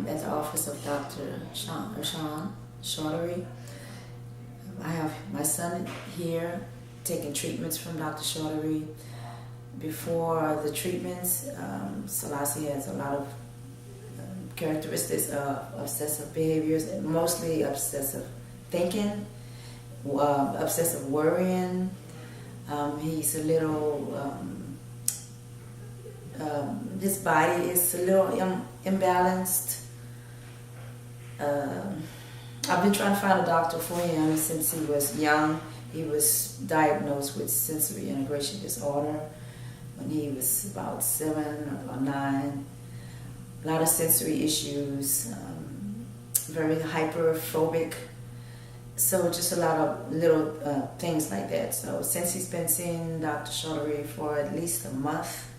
at the office of Dr. Sean Chaudhary. I have my son here taking treatments from Dr. Chaudhary. Before the treatments, Selassie has a lot of characteristics of obsessive behaviors, mostly obsessive thinking, obsessive worrying. He's a little, his body is a little imbalanced. I've been trying to find a doctor for him since he was young. He was diagnosed with sensory integration disorder when he was about 7 or 9. A lot of sensory issues, very hyperphobic. So just a lot of little things like that. So since he's been seeing Dr. Chaudhary for at least a month,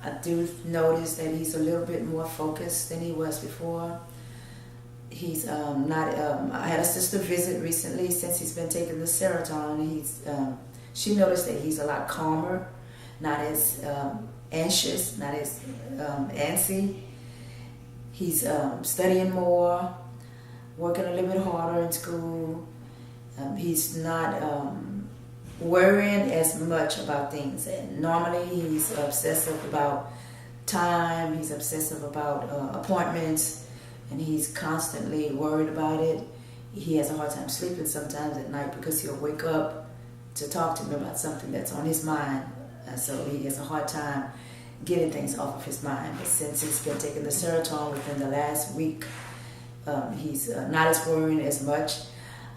I do notice that he's a little bit more focused than he was before. He's not. I had a sister visit recently. Since he's been taking the Seroton, she noticed that he's a lot calmer, not as anxious, not as antsy. He's studying more, working a little bit harder in school. He's not worrying as much about things. And normally he's obsessive about time. He's obsessive about appointments. And he's constantly worried about it. He has a hard time sleeping sometimes at night because he'll wake up to talk to me about something that's on his mind. So he has a hard time getting things off of his mind. But since he's been taking the Seroton within the last week, he's not as worrying as much.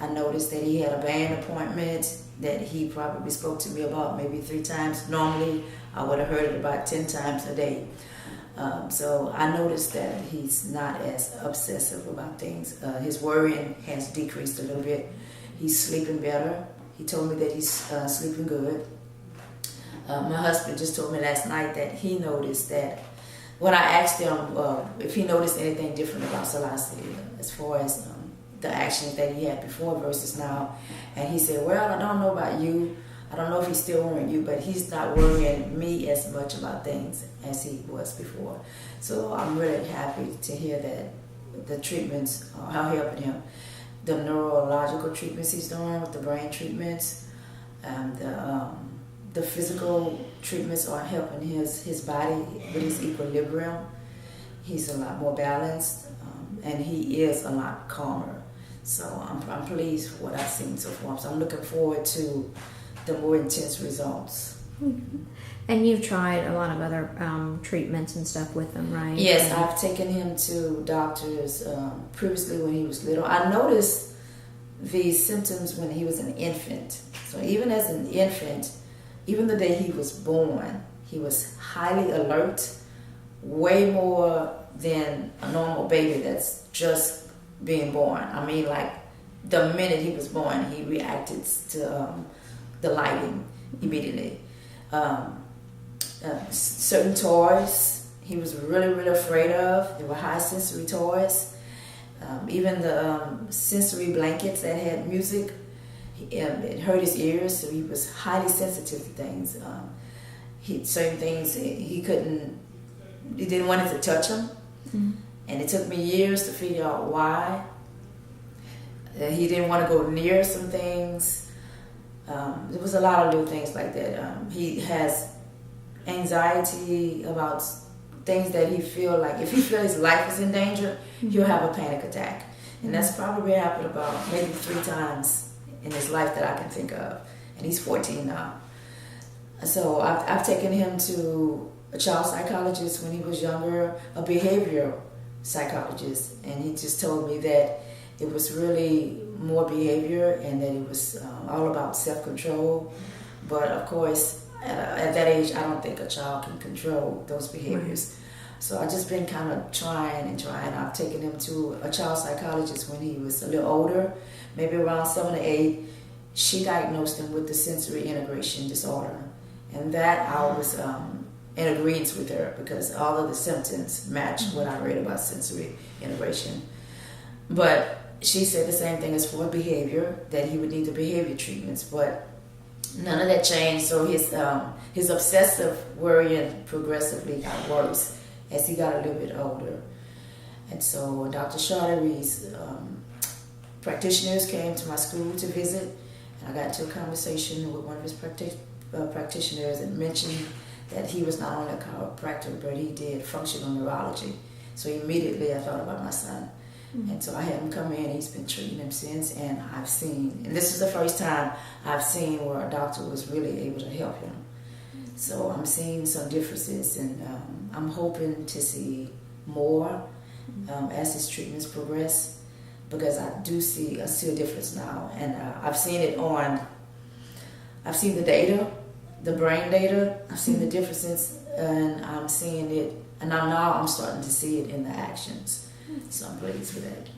I noticed that he had a band appointment that he probably spoke to me about maybe 3 times. Normally, I would have heard it about 10 times a day. So I noticed that he's not as obsessive about things. His worrying has decreased a little bit. He's sleeping better. He told me that he's sleeping good. My husband just told me last night that he noticed that when I asked him if he noticed anything different about Selassie as far as the actions that he had before versus now, and he said, well, I don't know about you. I don't know if he's still worrying you, but he's not worrying me as much about things as he was before. So I'm really happy to hear that the treatments are helping him. The neurological treatments he's doing with the brain treatments, and the physical treatments are helping his body with his equilibrium. He's a lot more balanced, and he is a lot calmer. So I'm pleased with what I've seen so far. So I'm looking forward to the more intense results. Mm-hmm. And you've tried a lot of other treatments and stuff with them, right? Yes, I've taken him to doctors previously when he was little. I noticed these symptoms when he was an infant. So even as an infant, even the day he was born, he was highly alert, way more than a normal baby that's just being born. I mean, like the minute he was born, he reacted to the lighting immediately. Certain toys he was really, really afraid of. They were high sensory toys. Even the sensory blankets that had music, it hurt his ears, so he was highly sensitive to things. Certain things he didn't want it to touch him. Mm-hmm. And it took me years to figure out why. He didn't want to go near some things. There was a lot of little things like that. He has anxiety about things that he feel like, if he feels his life is in danger, he'll have a panic attack. And that's probably happened about maybe 3 times in his life that I can think of. And he's 14 now. So I've taken him to a child psychologist when he was younger, a behavioral psychologist, and he just told me that it was really more behavior and that it was all about self-control. But of course, at that age, I don't think a child can control those behaviors. Right. So I've just been kind of trying. I've taken him to a child psychologist when he was a little older, maybe around 7 or 8. She diagnosed him with the sensory integration disorder. And that I was in agreement with her because all of the symptoms match what I read about sensory integration. But she said the same thing as for behavior, that he would need the behavior treatments, but none of that changed. So his obsessive worrying progressively got worse as he got a little bit older. And so Dr. Chartery's practitioners came to my school to visit, and I got into a conversation with one of his practitioners and mentioned that he was not only a chiropractor, but he did functional neurology. So immediately I thought about my son. And so I had him come in. He's been treating him since, and I've seen, and this is the first time I've seen where a doctor was really able to help him. So I'm seeing some differences, and I'm hoping to see more as his treatments progress, because I see a difference now, and I've seen the data, the brain data. I've seen the differences, and I'm seeing it, and I'm starting to see it in the actions. So I'm pleased with that.